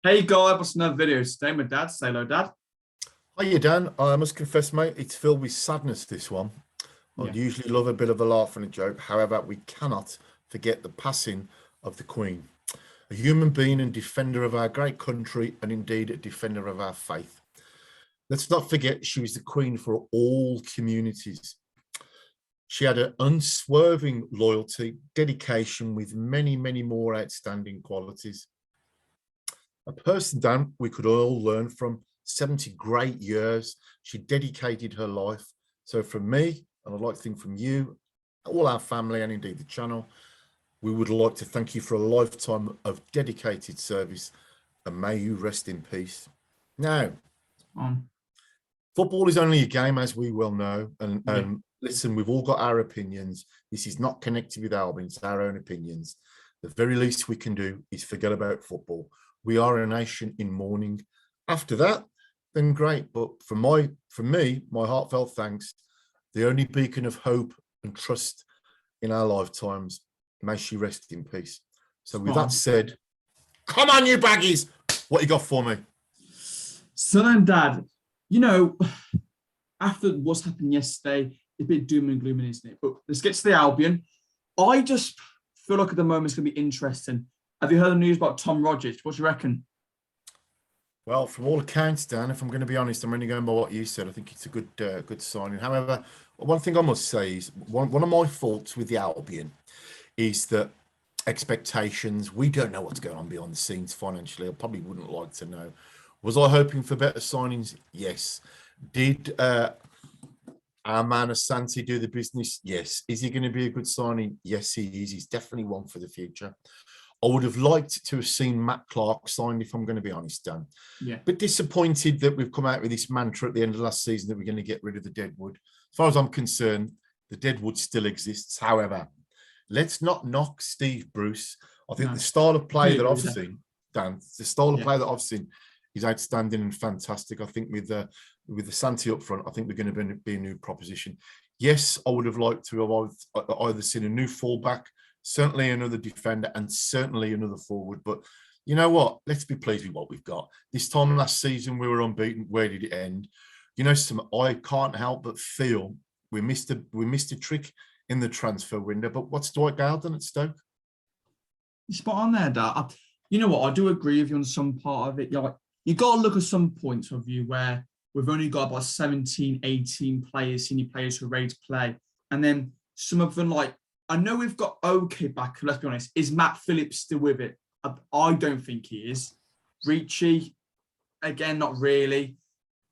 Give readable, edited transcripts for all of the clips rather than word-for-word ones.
Hey guys, what's another video? Today my dad. Say hello, Dad. Hiya, Dan. I must confess, mate, it's filled with sadness, this one. Yeah. I'd usually love a bit of a laugh and a joke. However, we cannot forget the passing of the Queen, a human being and defender of our great country, and indeed a defender of our faith. Let's not forget she was the Queen for all communities. She had an unswerving loyalty, dedication, with many, many more outstanding qualities. A person, Dan, we could all learn from. 70 great years. She dedicated her life. So from me, and I'd like to think from you, all our family, and indeed the channel, we would like to thank you for a lifetime of dedicated service, and may you rest in peace. Now, football is only a game, as we well know, and listen, we've all got our opinions. This is not connected with Albion, it's our own opinions. The very least we can do is forget about football. We are a nation in mourning. After that, then great. But from me, my heartfelt thanks, the only beacon of hope and trust in our lifetimes, may she rest in peace. So with that said, come on, you baggies, what you got for me? Son and Dad, you know, after what's happened yesterday, it's a bit doom and gloom, isn't it? But let's get to the Albion. I just feel like at the moment it's going to be interesting. Have you heard the news about Tom Rogers? What do you reckon? Well, from all accounts, Dan, if I'm going to be honest, I'm only going by what you said. I think it's a good signing. However, one thing I must say is one of my faults with the Albion is that expectations, we don't know what's going on behind the scenes financially. I probably wouldn't like to know. Was I hoping for better signings? Yes. Did our man Asante do the business? Yes. Is he going to be a good signing? Yes, he is. He's definitely one for the future. I would have liked to have seen Matt Clark signed, if I'm going to be honest, Dan. Yeah. But disappointed that we've come out with this mantra at the end of last season that we're going to get rid of the deadwood. As far as I'm concerned, the deadwood still exists. However, let's not knock Steve Bruce. I think the style of play that I've seen, Dan, the style of play that I've seen is outstanding and fantastic. I think with the Santi up front, I think we're going to be a new proposition. Yes, I would have liked to have either seen a new fullback, certainly another defender, and certainly another forward. But you know what? Let's be pleased with what we've got. This time last season, we were unbeaten. Where did it end? You know, I can't help but feel we missed a trick in the transfer window. But what's Dwight Gale done at Stoke? You're spot on there, Dad. You know what? I do agree with you on some part of it. You got to look at some points of view where we've only got about 17, 18 players, senior players who are ready to play. And then some of them, like, I know we've got OK back. Let's be honest. Is Matt Phillips still with it? I don't think he is. Ricci, again, not really.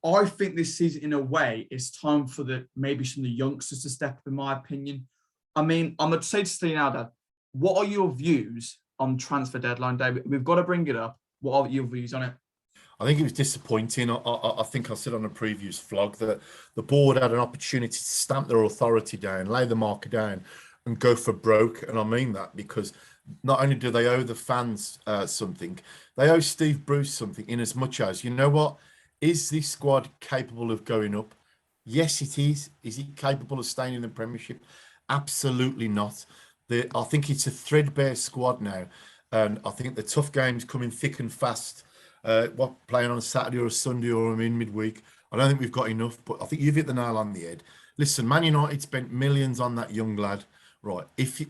I think this season, in a way, it's time for maybe some of the youngsters to step up, in my opinion. I mean, I'm going to say to Steve now, Dad, what are your views on transfer deadline day? We've got to bring it up. What are your views on it? I think it was disappointing. I think I said on a previous vlog that the board had an opportunity to stamp their authority down, lay the marker down, and go for broke. And I mean that because not only do they owe the fans something, they owe Steve Bruce something, in as much as, you know what, is this squad capable of going up? Yes, it is. Is it capable of staying in the Premiership? Absolutely not. I think it's a threadbare squad now, and I think the tough games coming thick and fast. Playing on a Saturday or a Sunday or in midweek, I don't think we've got enough. But I think you've hit the nail on the head. Listen, Man United spent millions on that young lad. Right, if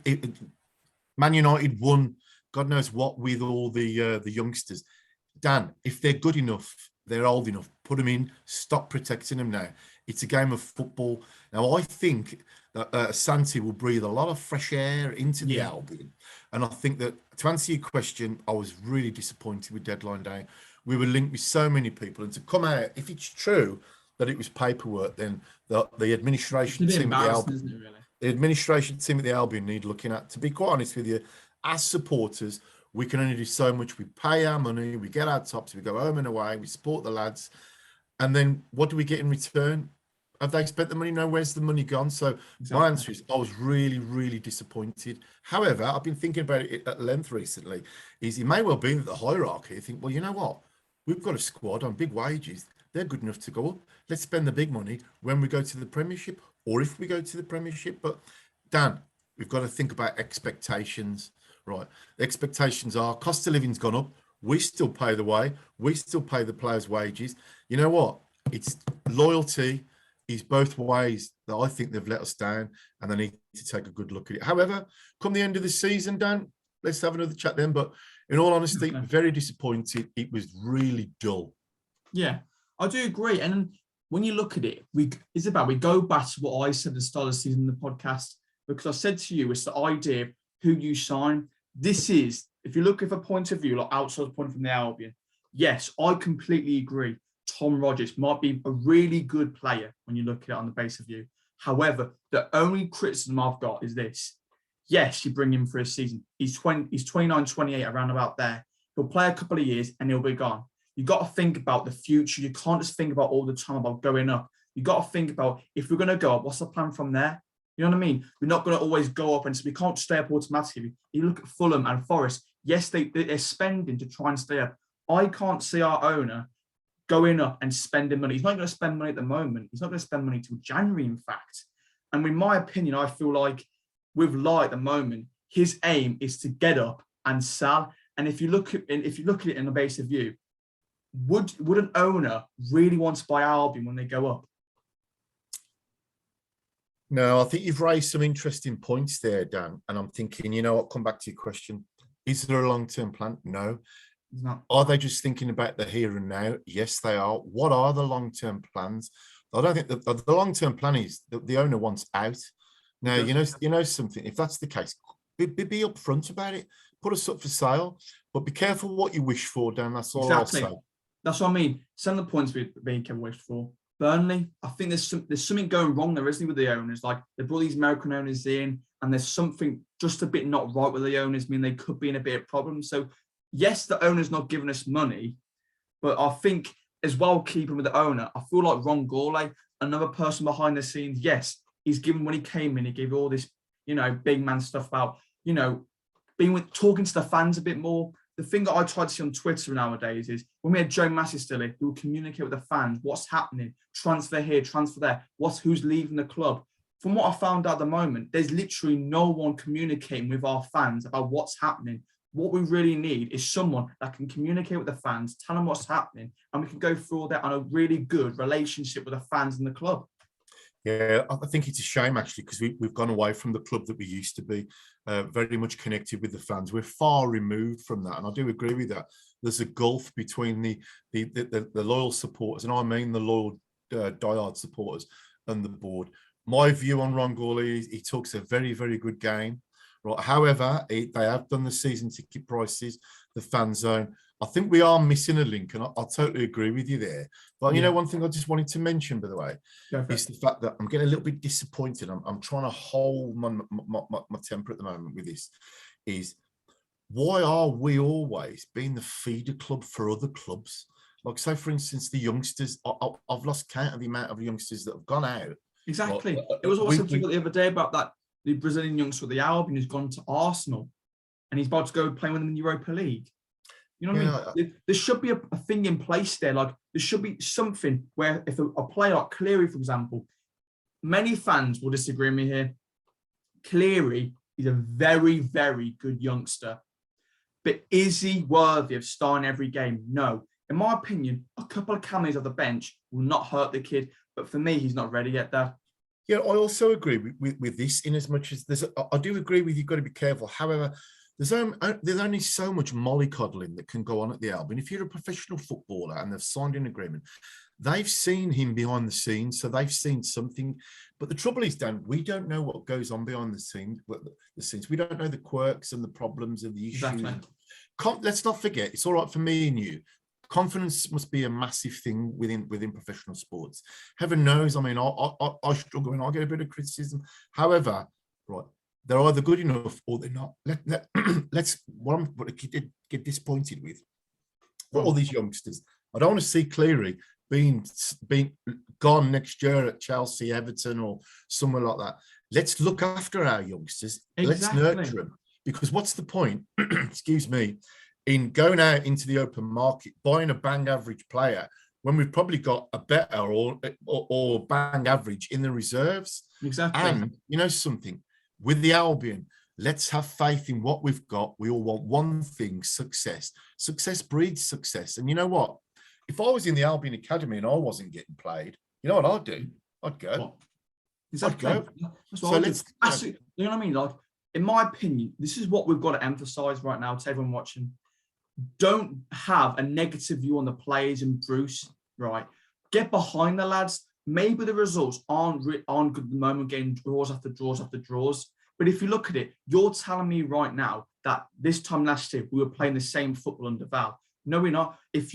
Man United won, God knows what, with all the youngsters. Dan, if they're good enough, they're old enough, put them in. Stop protecting them now. It's a game of football. Now, I think that Santi will breathe a lot of fresh air into the Albion, and I think that, to answer your question, I was really disappointed with deadline day. We were linked with so many people, and to come out, if it's true that it was paperwork, then the administration team at the Albion, isn't it, really? The administration team at the Albion need looking at. To be quite honest with you, as supporters, we can only do so much. We pay our money, we get our tops, we go home and away, we support the lads, and then what do we get in return? Have they spent the money? No, where's the money gone? So my answer is I was really, really disappointed. However, I've been thinking about it at length recently. It may well be that the hierarchy think, well, you know what? We've got a squad on big wages. They're good enough to go up. Let's spend the big money when we go to the Premiership, or if we go to the Premiership. But Dan, we've got to think about expectations, right? The expectations are cost of living's gone up. We still pay the way. We still pay the players' wages. You know what? It's loyalty is both ways that I think they've let us down, and they need to take a good look at it. However, come the end of the season, Dan, let's have another chat then. But in all honesty, very disappointed. It was really dull. Yeah, I do agree. And when you look at it, Isabel, we go back to what I said at the start of the season in the podcast, because I said to you, it's the idea of who you sign. This is, if you look at a point of view, like outside point from the Albion, yes, I completely agree. Tom Rodgers might be a really good player when you look at it on the base of view. However, the only criticism I've got is this. Yes, you bring him for a season. He's 29, 28, around about there. He'll play a couple of years and he'll be gone. You've got to think about the future. You can't just think about all the time about going up. You've got to think about, if we're going to go up, what's the plan from there? You know what I mean? We're not going to always go up, and so we can't stay up automatically. You look at Fulham and Forest. Yes, they're spending to try and stay up. I can't see our owner going up and spending money. He's not going to spend money at the moment. He's not going to spend money till January, in fact. And in my opinion, I feel like with Lai at the moment, his aim is to get up and sell. And if you look at it in the base of view, would an owner really want to buy Albion when they go up? No, I think you've raised some interesting points there, Dan. And I'm thinking, you know what, come back to your question. Is there a long-term plan? No. No. Are they just thinking about the here and now? Yes, they are. What are the long-term plans? I don't think the long-term plan is that the owner wants out. Now, you know something. If that's the case, be upfront about it. Put us up for sale, but be careful what you wish for, Dan. That's all I'll say. That's what I mean. Some of the points being wished for. Burnley, I think there's something going wrong there, isn't it, with the owners? Like, they brought these American owners in, and there's something just a bit not right with the owners. I mean, they could be in a bit of problems. So, yes, the owner's not giving us money, but I think as well, keeping with the owner, I feel like Ron Gourlay, another person behind the scenes, yes, he's given, when he came in, he gave all this, big man stuff about, talking to the fans a bit more. The thing that I try to see on Twitter nowadays is when we had Joe Massey still here, he would communicate with the fans, what's happening, transfer here, transfer there, who's leaving the club. From what I found out at the moment, there's literally no one communicating with our fans about what's happening. What we really need is someone that can communicate with the fans, tell them what's happening, and we can go through all that on a really good relationship with the fans and the club. Yeah, I think it's a shame, actually, because we've gone away from the club that we used to be, very much connected with the fans. We're far removed from that, and I do agree with that. There's a gulf between the loyal supporters, and I mean the loyal diehard supporters, and the board. My view on Ron Gourlay is he talks a very, very good game. Right. However, they have done the season ticket prices, the fan zone. I think we are missing a link, and I totally agree with you there. But you know, one thing I just wanted to mention, by the way, is the fact that I'm getting a little bit disappointed. I'm trying to hold my temper at the moment with this. Is why are we always being the feeder club for other clubs? Like, say, for instance, the youngsters. I've lost count of the amount of youngsters that have gone out. Exactly. It was also talk the other day about that. The Brazilian youngster, the Albion, has gone to Arsenal, and he's about to go play with them in the Europa League. You know what I mean? There should be a thing in place there. Like, there should be something where if a player like Cleary, for example, many fans will disagree with me here. Cleary is a very, very good youngster. But is he worthy of starting every game? No. In my opinion, a couple of cameos on the bench will not hurt the kid. But for me, he's not ready yet there. Yeah, I also agree with this, in as much as I do agree with you've got to be careful. However, there's only so much mollycoddling that can go on at the Albion. If you're a professional footballer and they've signed an agreement, they've seen him behind the scenes, so they've seen something. But the trouble is, Dan, we don't know what goes on behind the scenes. We don't know the quirks and the problems and the issues. Exactly. Let's not forget, it's all right for me and you. Confidence must be a massive thing within professional sports. Heaven knows, I mean, I struggle and I get a bit of criticism. However, right, they're either good enough or they're not. Let's what I'm get disappointed with all these youngsters. I don't want to see Cleary being gone next year at Chelsea, Everton, or somewhere like that. Let's look after our youngsters. Exactly. Let's nurture them, because what's the point? Excuse me. In going out into the open market, buying a bang average player when we've probably got a better or bang average in the reserves. Exactly. And you know something, with the Albion, Let's have faith in what we've got. We all want one thing, success. Success breeds success. And you know what? If I was in the Albion Academy and I wasn't getting played, you know what I'd do? I'd go. What? Exactly. I'd go. That's So what I do. let's- Actually, you know what I mean? Like, in my opinion, this is what we've got to emphasize right now to everyone watching. Don't have a negative view on the players and Bruce, right? Get behind the lads. Maybe the results aren't good at the moment, getting draws after draws after draws. But if you look at it, you're telling me right now that this time last year we were playing the same football under Val. No, we're not. If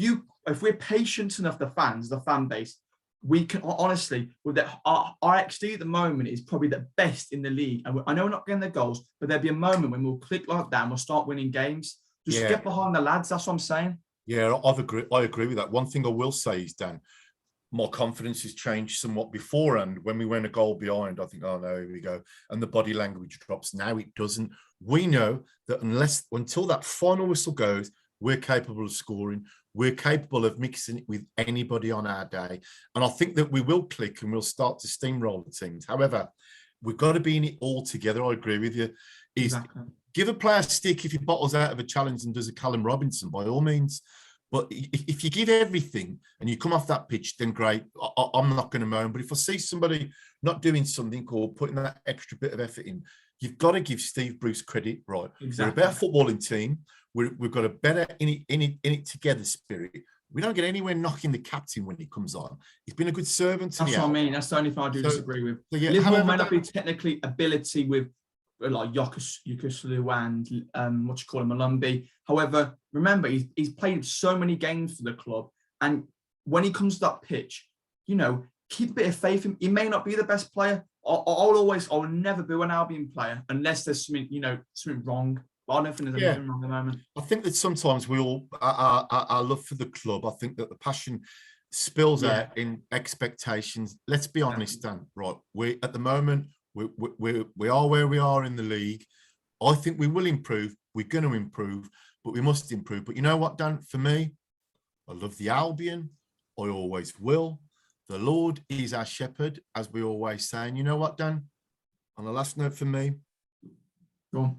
we're patient enough, the fan base, we can honestly, with our XD at the moment is probably the best in the league. And I know we're not getting the goals, but there'll be a moment when we'll click like that and we'll start winning games. Just get behind the lads. That's what I'm saying. Yeah, I agree with that. One thing I will say is, Dan, my confidence has changed somewhat beforehand. When we went a goal behind, I think, oh no, here we go. And the body language drops. Now it doesn't. We know that until that final whistle goes, we're capable of scoring. We're capable of mixing it with anybody on our day. And I think that we will click and we'll start to steamroll the teams. However, we've got to be in it all together. I agree with you. Exactly. Give a player a stick if he bottles out of a challenge and does a Callum Robinson, by all means. But if you give everything and you come off that pitch, then great. I'm not going to moan. But if I see somebody not doing something or putting that extra bit of effort in, you've got to give Steve Bruce credit, right? Exactly. We're a better footballing team. We've got a better in it together spirit. We don't get anywhere knocking the captain when he comes on. He's been a good servant to me. That's what I mean. That's the only thing I do disagree with. So yeah, Liverpool may not be technically ability with like Yokoslu and Malumbi. However, remember he's played so many games for the club, and when he comes to that pitch, keep a bit of faith in him. He may not be the best player. I'll never be an Albion player unless there's something wrong. But I don't think there's anything wrong at the moment. I think that sometimes we all our love for the club. I think that the passion spills out in expectations. Let's be honest, Dan. Right, we at the moment. We are where we are in the league. I think we will improve. We're going to improve, but we must improve. But you know what, Dan? For me, I love the Albion. I always will. The Lord is our shepherd, as we always say. And you know what, Dan? On the last note for me, go on.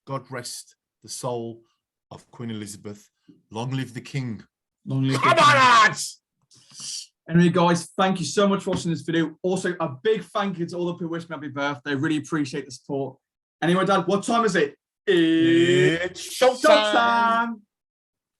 God rest the soul of Queen Elizabeth. Long live the King. Long live the King. Come on, lads! Anyway, guys, thank you so much for watching this video. Also, a big thank you to all the people wishing me happy birthday. Really appreciate the support. Anyway, Dad, what time is it? It's showtime!